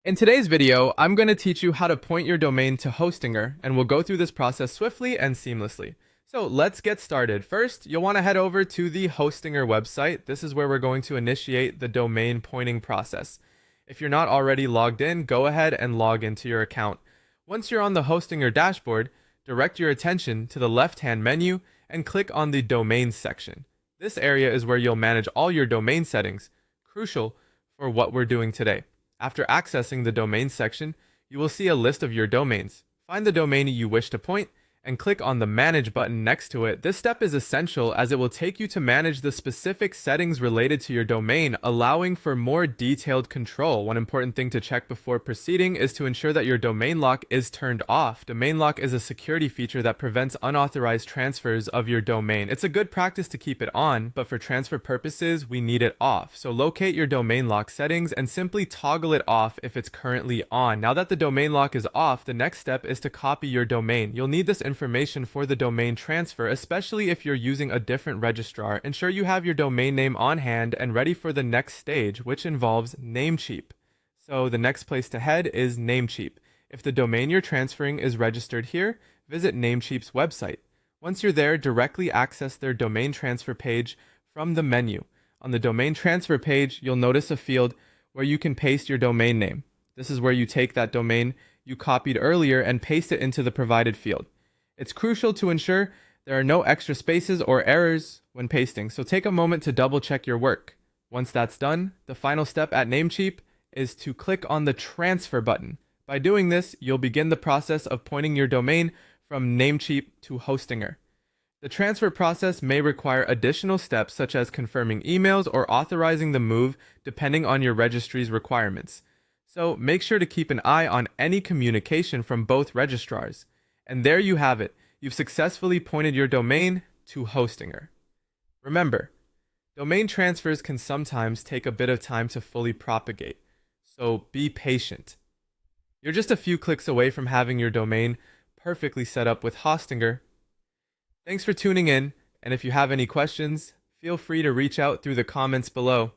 In today's video, I'm going to teach you how to point your domain to Hostinger, and we'll go through this process swiftly and seamlessly. So let's get started. First, you'll want to head over to the Hostinger website. This is where we're going to initiate the domain pointing process. If you're not already logged in, go ahead and log into your account. Once you're on the Hostinger dashboard, direct your attention to the left-hand menu and click on the Domains section. This area is where you'll manage all your domain settings, crucial for what we're doing today. After accessing the Domains section, you will see a list of your domains. Find the domain you wish to point and click on the Manage button next to it. This step is essential as it will take you to manage the specific settings related to your domain, allowing for more detailed control. One important thing to check before proceeding is to ensure that your domain lock is turned off. Domain lock is a security feature that prevents unauthorized transfers of your domain. It's a good practice to keep it on, but for transfer purposes, we need it off. So locate your domain lock settings and simply toggle it off if it's currently on. Now that the domain lock is off, the next step is to copy your domain. You'll need this information for the domain transfer, especially if you're using a different registrar. Ensure you have your domain name on hand and ready for the next stage, which involves Namecheap. So the next place to head is Namecheap. If the domain you're transferring is registered here, visit Namecheap's website. Once you're there, directly access their domain transfer page from the menu. On the domain transfer page, you'll notice a field where you can paste your domain name. This is where you take that domain you copied earlier and paste it into the provided field. It's crucial to ensure there are no extra spaces or errors when pasting, so take a moment to double check your work. Once that's done, the final step at Namecheap is to click on the transfer button. By doing this, you'll begin the process of pointing your domain from Namecheap to Hostinger. The transfer process may require additional steps such as confirming emails or authorizing the move depending on your registry's requirements. So make sure to keep an eye on any communication from both registrars. And there you have it. You've successfully pointed your domain to Hostinger. Remember, domain transfers can sometimes take a bit of time to fully propagate, so be patient. You're just a few clicks away from having your domain perfectly set up with Hostinger. Thanks for tuning in, and if you have any questions, feel free to reach out through the comments below.